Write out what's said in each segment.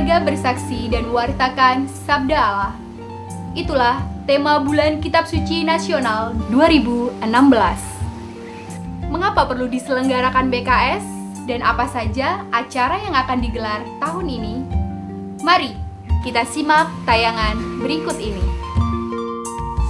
keluarga bersaksi dan mewartakan sabda Allah. Itulah tema Bulan Kitab Suci Nasional 2016. Mengapa perlu diselenggarakan BKS dan apa saja acara yang akan digelar tahun ini? Mari kita simak tayangan berikut ini.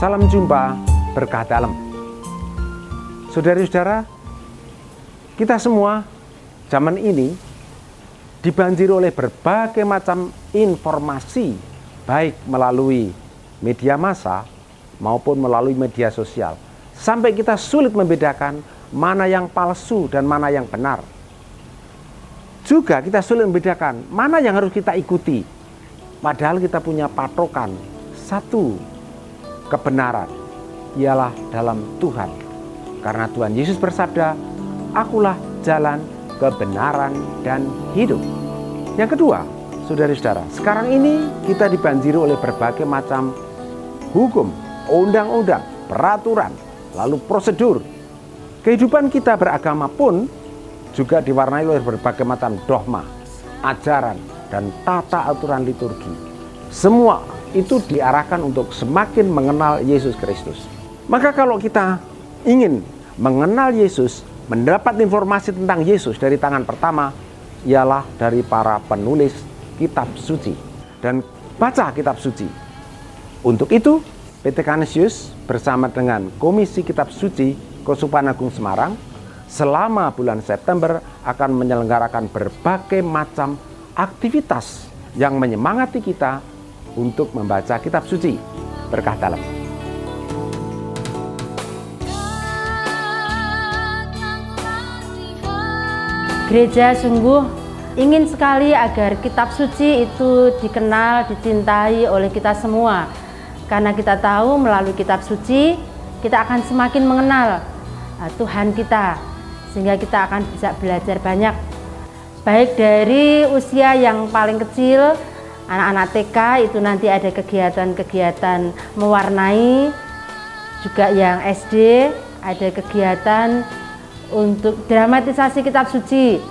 Salam jumpa berkah dalam. Saudari-saudara, kita semua zaman ini dibanjiri oleh berbagai macam informasi, baik melalui media massa maupun melalui media sosial. Sampai kita sulit membedakan mana yang palsu dan mana yang benar. Juga kita sulit membedakan mana yang harus kita ikuti. Padahal kita punya patokan satu kebenaran, ialah dalam Tuhan. Karena Tuhan Yesus bersabda, "Akulah jalan, kebenaran, dan hidup." Yang kedua, saudara-saudara, sekarang ini kita dibanjiri oleh berbagai macam hukum, undang-undang, peraturan, lalu prosedur. Kehidupan kita beragama pun juga diwarnai oleh berbagai macam dogma, ajaran, dan tata aturan liturgi. Semua itu diarahkan untuk semakin mengenal Yesus Kristus. Maka kalau kita ingin mengenal Yesus, mendapat informasi tentang Yesus dari tangan pertama, ialah dari para penulis kitab suci. Dan baca kitab suci. Untuk itu, PT Canisius bersama dengan Komisi Kitab Suci Keuskupan Agung Semarang selama bulan September akan menyelenggarakan berbagai macam aktivitas yang menyemangati kita untuk membaca kitab suci. Berkah dalam. Gereja sungguh ingin sekali agar kitab suci itu dikenal, dicintai oleh kita semua. Karena kita tahu melalui kitab suci kita akan semakin mengenal Tuhan kita, sehingga kita akan bisa belajar banyak. Baik dari usia yang paling kecil, anak-anak TK itu nanti ada kegiatan-kegiatan mewarnai, juga yang SD ada kegiatan untuk dramatisasi kitab suci,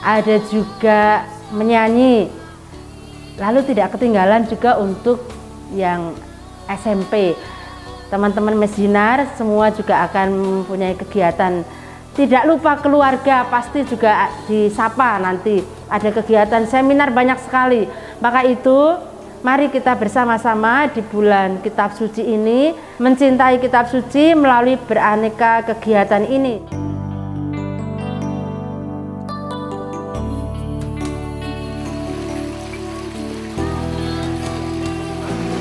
ada juga menyanyi. Lalu tidak ketinggalan juga untuk yang SMP. Teman-teman Mesinar semua juga akan mempunyai kegiatan. Tidak lupa keluarga pasti juga disapa nanti. Ada kegiatan seminar banyak sekali. Maka itu mari kita bersama-sama di bulan kitab suci ini mencintai kitab suci melalui beraneka kegiatan ini.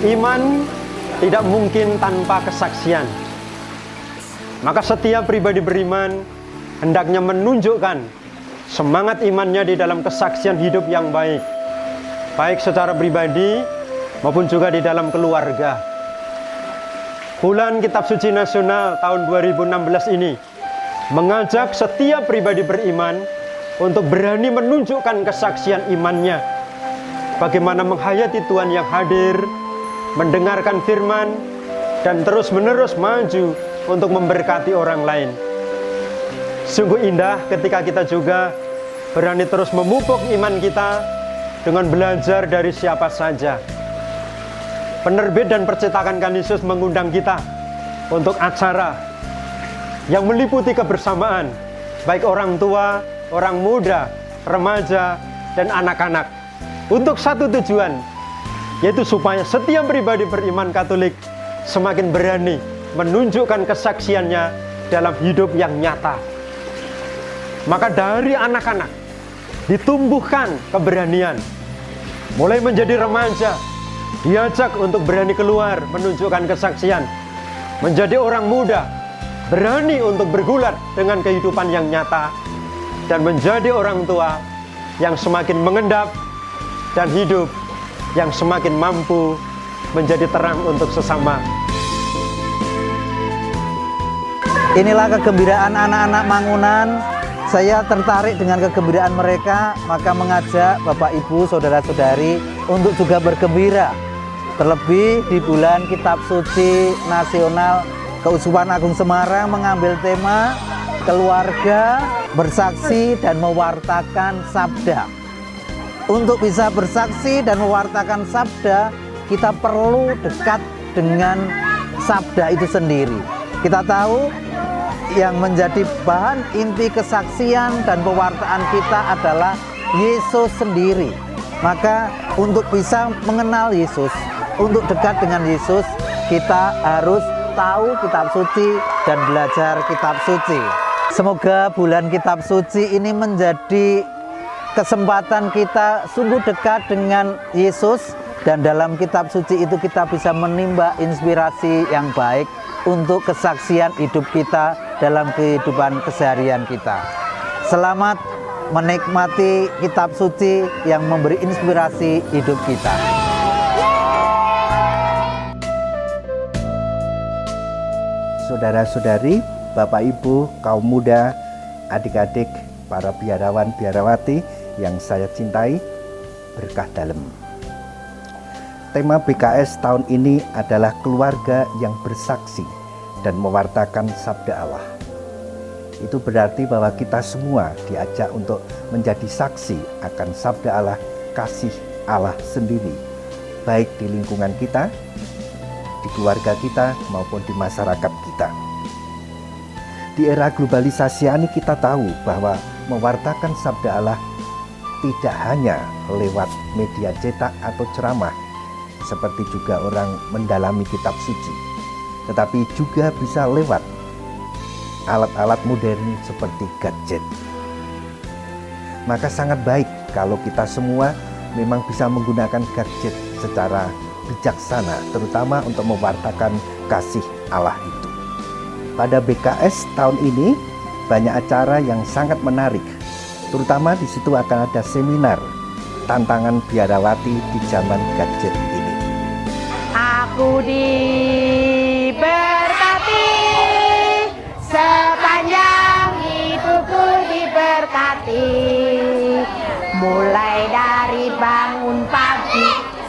Iman tidak mungkin tanpa kesaksian. Maka setiap pribadi beriman hendaknya menunjukkan semangat imannya di dalam kesaksian hidup yang baik, baik secara pribadi maupun juga di dalam keluarga. Bulan Kitab Suci Nasional tahun 2016 ini mengajak setiap pribadi beriman untuk berani menunjukkan kesaksian imannya, bagaimana menghayati Tuhan yang hadir, mendengarkan firman, dan terus-menerus maju untuk memberkati orang lain. Sungguh indah ketika kita juga berani terus memupuk iman kita dengan belajar dari siapa saja. Penerbit dan percetakan Canisius mengundang kita untuk acara yang meliputi kebersamaan, baik orang tua, orang muda, remaja, dan anak-anak, untuk satu tujuan, yaitu supaya setiap pribadi beriman Katolik semakin berani menunjukkan kesaksiannya dalam hidup yang nyata. Maka dari anak-anak ditumbuhkan keberanian. Mulai menjadi remaja, diajak untuk berani keluar menunjukkan kesaksian. Menjadi orang muda, berani untuk bergulat dengan kehidupan yang nyata. Dan menjadi orang tua yang semakin mengendap dan hidup yang semakin mampu menjadi terang untuk sesama. Inilah kegembiraan anak-anak Mangunan. Saya tertarik dengan kegembiraan mereka, maka mengajak Bapak Ibu, saudara-saudari untuk juga bergembira. Terlebih di bulan Kitab Suci Nasional, Keuskupan Agung Semarang mengambil tema keluarga, bersaksi, dan mewartakan sabda. Untuk bisa bersaksi dan mewartakan sabda, kita perlu dekat dengan sabda itu sendiri. Kita tahu yang menjadi bahan inti kesaksian dan pewartaan kita adalah Yesus sendiri. Maka untuk bisa mengenal Yesus, untuk dekat dengan Yesus, kita harus tahu kitab suci dan belajar kitab suci. Semoga bulan kitab suci ini menjadi kesempatan kita sungguh dekat dengan Yesus, dan dalam kitab suci itu kita bisa menimba inspirasi yang baik untuk kesaksian hidup kita dalam kehidupan keseharian kita. Selamat menikmati kitab suci yang memberi inspirasi hidup kita. Saudara-saudari, Bapak Ibu, kaum muda, adik-adik, para biarawan biarawati yang saya cintai, berkah dalam. Tema BKS tahun ini adalah keluarga yang bersaksi dan mewartakan sabda Allah. Itu berarti bahwa kita semua diajak untuk menjadi saksi akan sabda Allah, kasih Allah sendiri, baik di lingkungan kita, di keluarga kita, maupun di masyarakat kita. Di era globalisasi ini kita tahu bahwa mewartakan sabda Allah tidak hanya lewat media cetak atau ceramah, seperti juga orang mendalami kitab suci, tetapi juga bisa lewat alat-alat modern seperti gadget. Maka sangat baik kalau kita semua memang bisa menggunakan gadget secara bijaksana, terutama untuk mewartakan kasih Allah itu. Pada BKS tahun ini banyak acara yang sangat menarik, terutama di situ akan ada seminar tantangan biarawati di zaman gadget ini. Aku diberkati, sepanjang hidupku diberkati, mulai dari bangun pagi,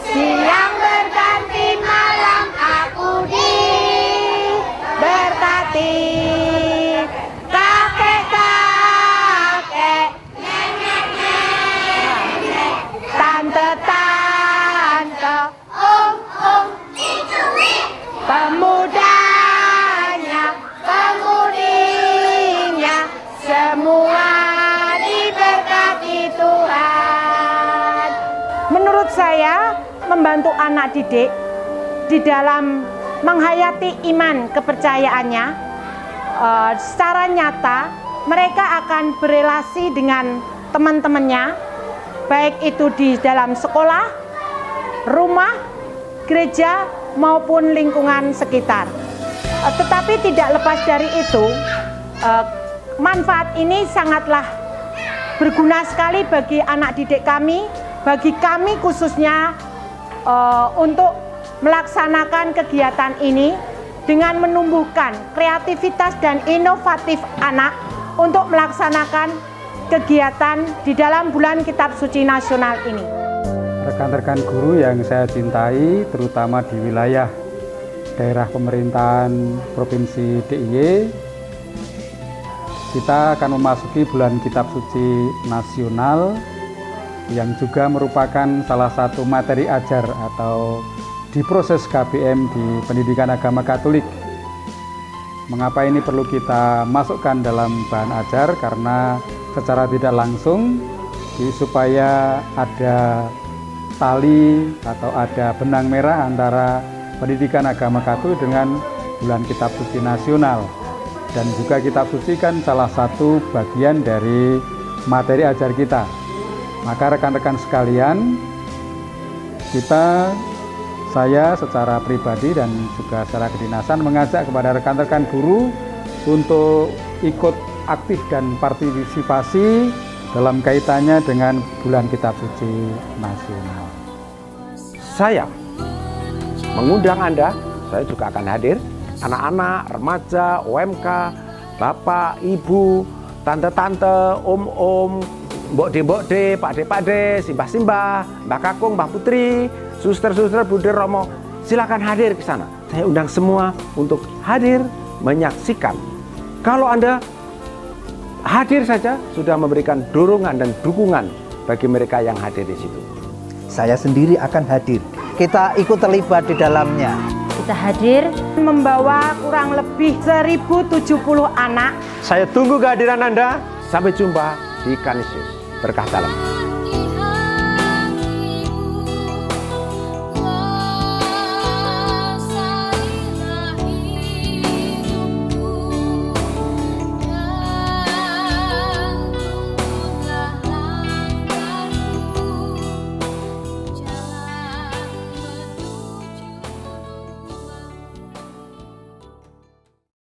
siang berganti malam aku diberkati. Kakek-kakek, tante-tante, pemudanya, pemudinya, semua diberkati Tuhan. Menurut saya, membantu anak didik di dalam menghayati iman kepercayaannya, secara nyata mereka akan berelasi dengan teman-temannya, baik itu di dalam sekolah, rumah, gereja, maupun lingkungan sekitar. Tetapi tidak lepas dari itu, manfaat ini sangatlah berguna sekali bagi anak didik kami, bagi kami khususnya, untuk melaksanakan kegiatan ini dengan menumbuhkan kreativitas dan inovatif anak untuk melaksanakan kegiatan di dalam bulan Kitab Suci Nasional ini. Rekan-rekan guru yang saya cintai, terutama di wilayah daerah pemerintahan Provinsi DIY, kita akan memasuki bulan Kitab Suci Nasional yang juga merupakan salah satu materi ajar atau di proses KBM di Pendidikan Agama Katolik. Mengapa ini perlu kita masukkan dalam bahan ajar? Karena secara tidak langsung supaya ada tali atau ada benang merah antara Pendidikan Agama Katolik dengan bulan Kitab Suci Nasional. Dan juga kitab suci kan salah satu bagian dari materi ajar kita. Maka rekan-rekan sekalian, saya secara pribadi dan juga secara kedinasan mengajak kepada rekan-rekan guru untuk ikut aktif dan partisipasi dalam kaitannya dengan bulan Kitab Suci Nasional. Saya mengundang Anda, saya juga akan hadir, anak-anak, remaja, OMK, bapak, ibu, tante-tante, om-om, mbok-de, pak-de, simbah-simbah, mbak kakung, mbak putri, suster-suster, buder, romo, silakan hadir ke sana. Saya undang semua untuk hadir menyaksikan. Kalau Anda hadir saja sudah memberikan dorongan dan dukungan bagi mereka yang hadir di situ. Saya sendiri akan hadir. Kita ikut terlibat di dalamnya. Kita hadir membawa kurang lebih 1070 anak. Saya tunggu kehadiran Anda. Sampai jumpa di Kanisius. Berkah dalam.